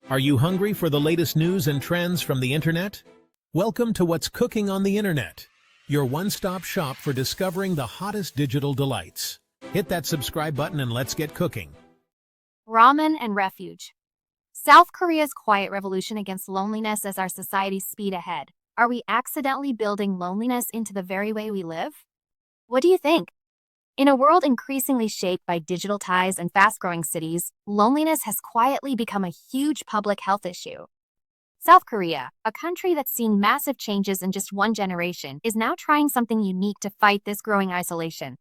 Are you hungry for the latest news and trends from the internet? Welcome to What's Cooking on the Internet, your one-stop shop for discovering the hottest digital delights. Hit that subscribe button and let's get cooking. Ramen and refuge. South Korea's quiet revolution against loneliness as our societies speed ahead. Are we accidentally building loneliness into the very way we live? What do you think? In a world increasingly shaped by digital ties and fast-growing cities, loneliness has quietly become a huge public health issue. South Korea, a country that's seen massive changes in just one generation, is now trying something unique to fight this growing isolation.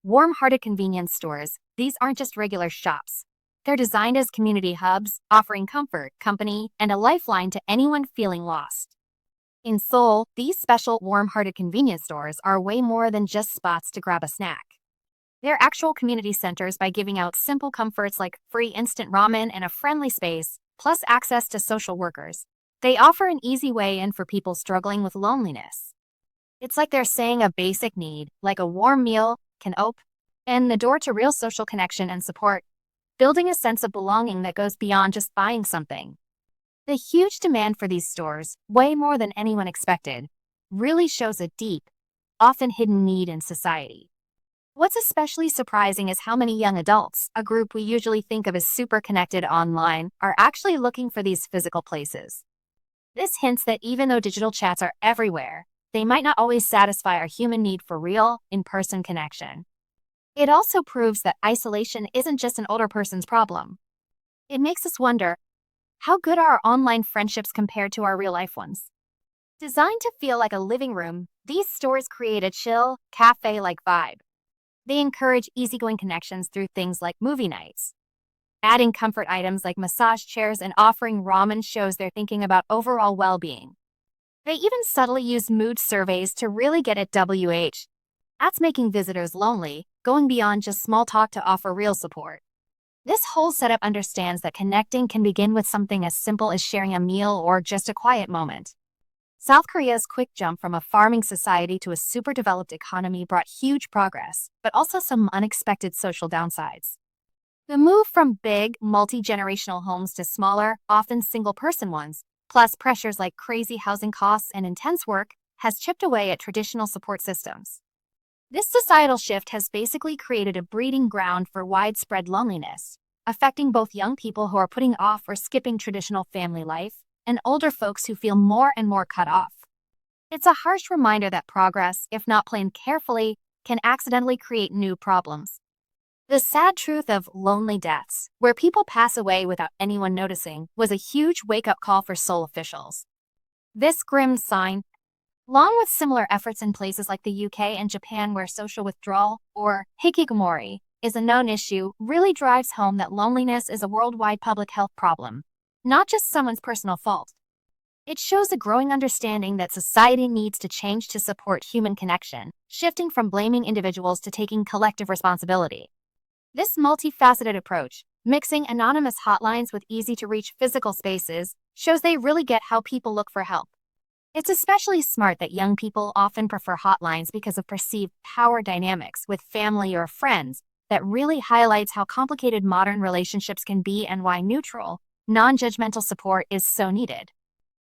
Warm-hearted convenience stores, these aren't just regular shops. They're designed as community hubs, offering comfort, company, and a lifeline to anyone feeling lost. In Seoul, these special warm-hearted convenience stores are way more than just spots to grab a snack. They're actual community centers by giving out simple comforts like free instant ramen and a friendly space, plus access to social workers. They offer an easy way in for people struggling with loneliness. It's like they're saying a basic need, like a warm meal, can open the door to real social connection and support, building a sense of belonging that goes beyond just buying something. The huge demand for these stores, way more than anyone expected, really shows a deep, often hidden need in society. What's especially surprising is how many young adults, a group we usually think of as super connected online, are actually looking for these physical places. This hints that even though digital chats are everywhere, they might not always satisfy our human need for real, in-person connection. It also proves that isolation isn't just an older person's problem. It makes us wonder, how good are our online friendships compared to our real-life ones? Designed to feel like a living room, these stores create a chill, cafe-like vibe. They encourage easygoing connections through things like movie nights. Adding comfort items like massage chairs and offering ramen shows they're thinking about overall well-being. They even subtly use mood surveys to really get at that's making visitors lonely, going beyond just small talk to offer real support. This whole setup understands that connecting can begin with something as simple as sharing a meal or just a quiet moment. South Korea's quick jump from a farming society to a super developed economy brought huge progress, but also some unexpected social downsides. The move from big, multi-generational homes to smaller, often single-person ones, plus pressures like crazy housing costs and intense work, has chipped away at traditional support systems. This societal shift has basically created a breeding ground for widespread loneliness, affecting both young people who are putting off or skipping traditional family life, and older folks who feel more and more cut off. It's a harsh reminder that progress, if not planned carefully, can accidentally create new problems. The sad truth of lonely deaths, where people pass away without anyone noticing, was a huge wake-up call for Seoul officials. This grim sign, along with similar efforts in places like the UK and Japan where social withdrawal, or hikikomori, is a known issue, really drives home that loneliness is a worldwide public health problem, not just someone's personal fault. It shows a growing understanding that society needs to change to support human connection, shifting from blaming individuals to taking collective responsibility. This multifaceted approach, mixing anonymous hotlines with easy-to-reach physical spaces, shows they really get how people look for help. It's especially smart that young people often prefer hotlines because of perceived power dynamics with family or friends that really highlights how complicated modern relationships can be and why neutral, non-judgmental support is so needed.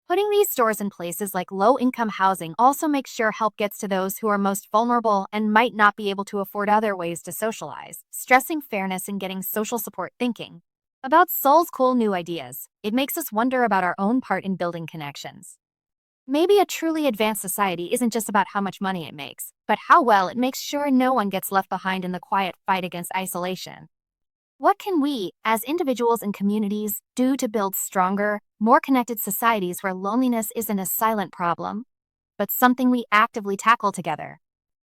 Putting these stores in places like low-income housing also makes sure help gets to those who are most vulnerable and might not be able to afford other ways to socialize, stressing fairness in getting social support thinking. About Seoul's cool new ideas, it makes us wonder about our own part in building connections. Maybe a truly advanced society isn't just about how much money it makes, but how well it makes sure no one gets left behind in the quiet fight against isolation. What can we, as individuals and communities, do to build stronger, more connected societies where loneliness isn't a silent problem, but something we actively tackle together?